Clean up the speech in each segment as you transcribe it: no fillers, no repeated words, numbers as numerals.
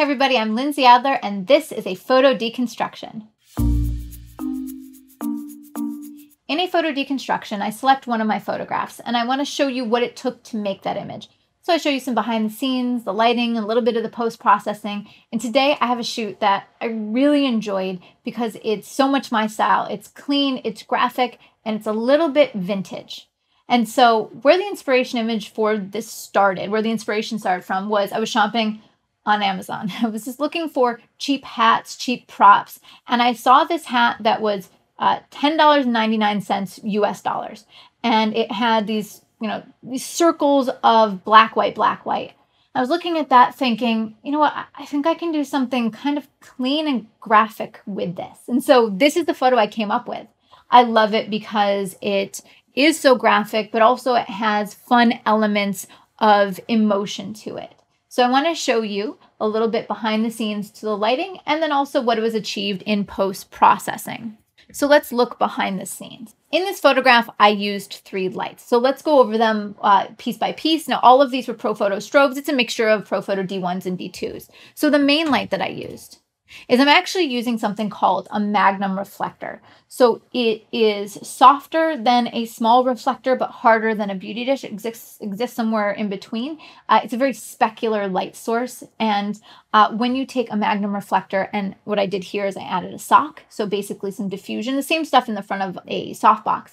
Hey everybody, I'm Lindsay Adler, and this is a photo deconstruction. In a photo deconstruction, I select one of my photographs, and I want to show you what it took to make that image. So I show you some behind the scenes, the lighting, a little bit of the post-processing. And today I have a shoot that I really enjoyed because it's so much my style. It's clean, it's graphic, and it's a little bit vintage. And so where the inspiration image for this started, where the inspiration started from was I was shopping on Amazon. I was just looking for cheap hats, cheap props, and I saw this hat that was $10.99 US dollars. And it had these, these circles of black, white, black, white. I was looking at that thinking, you know what, I think I can do something kind of clean and graphic with this. And so this is the photo I came up with. I love it because it is so graphic, but also it has fun elements of emotion to it. So I want to show you a little bit behind the scenes to the lighting and then also what was achieved in post-processing. So let's look behind the scenes. In this photograph, I used 3 lights. So let's go over them piece by piece. Now, all of these were Profoto strobes. It's a mixture of Profoto D1s and D2s. So the main light that I used is I'm actually using something called a magnum reflector. So it is softer than a small reflector, but harder than a beauty dish. It exists somewhere in between. It's a very specular light source. And when you take a magnum reflector, and what I did here is I added a sock, so basically some diffusion, the same stuff in the front of a softbox.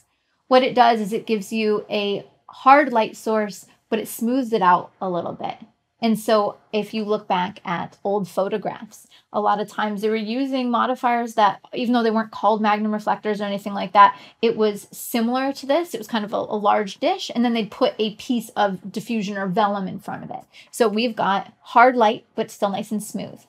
What it does is it gives you a hard light source, but it smooths it out a little bit. And so if you look back at old photographs, a lot of times they were using modifiers that, even though they weren't called magnum reflectors or anything like that, it was similar to this. It was kind of a large dish, and then they'd put a piece of diffusion or vellum in front of it. So we've got hard light, but still nice and smooth.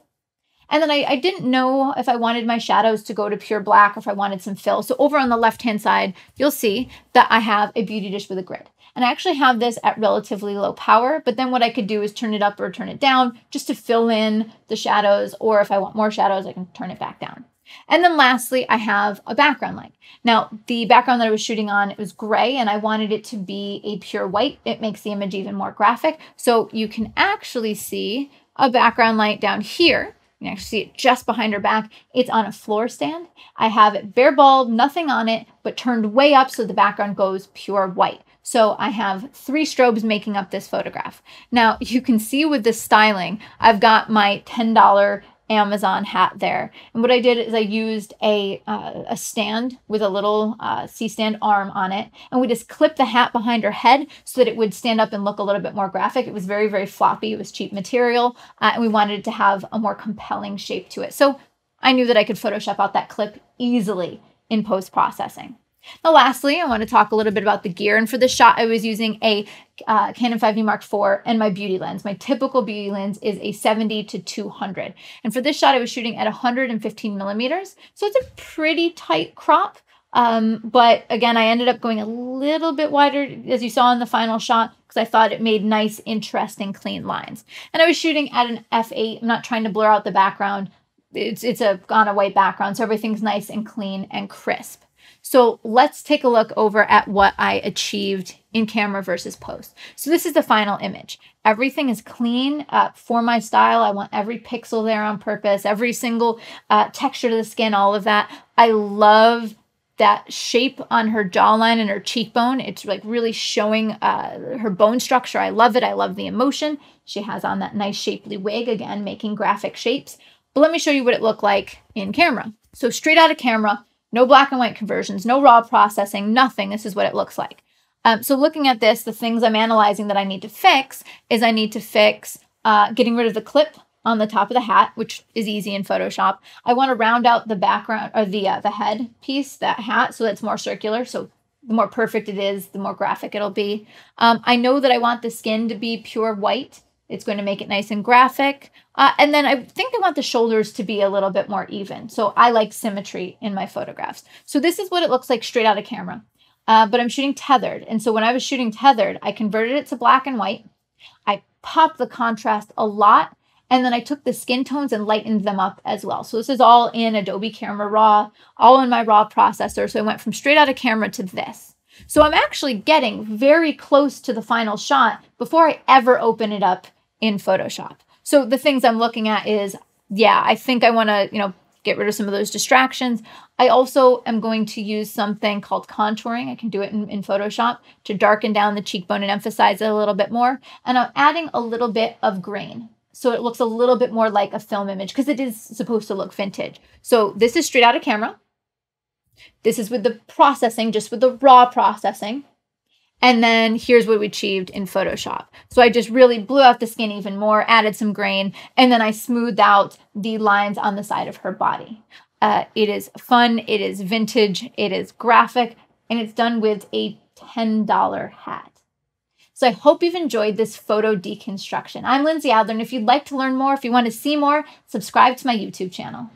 And then I didn't know if I wanted my shadows to go to pure black or if I wanted some fill. So over on the left-hand side, you'll see that I have a beauty dish with a grid. And I actually have this at relatively low power, but then what I could do is turn it up or turn it down just to fill in the shadows, or if I want more shadows, I can turn it back down. And then lastly, I have a background light. Now, the background that I was shooting on, it was gray, and I wanted it to be a pure white. It makes the image even more graphic. So you can actually see a background light down here. You can actually see it just behind her back. It's on a floor stand. I have it bare bulb, nothing on it, but turned way up so the background goes pure white. So I have 3 strobes making up this photograph. Now you can see with the styling, I've got my $10 Amazon hat there. And what I did is I used a stand with a little C-stand arm on it. And we just clipped the hat behind her head so that it would stand up and look a little bit more graphic. It was very, very floppy. It was cheap material. And we wanted it to have a more compelling shape to it. So I knew that I could Photoshop out that clip easily in post-processing. Now, lastly, I want to talk a little bit about the gear. And for this shot, I was using a Canon 5D Mark IV and my beauty lens. My typical beauty lens is a 70 to 200. And for this shot, I was shooting at 115 millimeters. So it's a pretty tight crop. But again, I ended up going a little bit wider, as you saw in the final shot, because I thought it made nice, interesting, clean lines. And I was shooting at an f8. I'm not trying to blur out the background. It's on a white background, so everything's nice and clean and crisp. So let's take a look over at what I achieved in camera versus post. So this is the final image. Everything is clean for my style. I want every pixel there on purpose, every single texture to the skin, all of that. I love that shape on her jawline and her cheekbone. It's like really showing her bone structure. I love it. I love the emotion. She has on that nice shapely wig, again, making graphic shapes. But let me show you what it looked like in camera. So straight out of camera, no black and white conversions, no raw processing, nothing. This is what it looks like. So looking at this, the things I'm analyzing that I need to fix is I need to fix getting rid of the clip on the top of the hat, which is easy in Photoshop. I want to round out the background or the head piece, that hat, so that's more circular. So the more perfect it is, the more graphic it'll be. I know that I want the skin to be pure white. It's going to make it nice and graphic. And then I think I want the shoulders to be a little bit more even. So I like symmetry in my photographs. So this is what it looks like straight out of camera. But I'm shooting tethered. And so when I was shooting tethered, I converted it to black and white. I popped the contrast a lot. And then I took the skin tones and lightened them up as well. So this is all in Adobe Camera Raw, all in my raw processor. So I went from straight out of camera to this. So I'm actually getting very close to the final shot before I ever open it up in Photoshop. So the things I'm looking at is, yeah, I think I want to, get rid of some of those distractions. I also am going to use something called contouring. I can do it in Photoshop to darken down the cheekbone and emphasize it a little bit more. And I'm adding a little bit of grain, so it looks a little bit more like a film image, because it is supposed to look vintage. So this is straight out of camera. This is with the processing, just with the raw processing. And then here's what we achieved in Photoshop. So I just really blew out the skin even more, added some grain, and then I smoothed out the lines on the side of her body. It is fun, it is vintage, it is graphic, and it's done with a $10 hat. So I hope you've enjoyed this photo deconstruction. I'm Lindsay Adler, and if you'd like to learn more, if you want to see more, subscribe to my YouTube channel.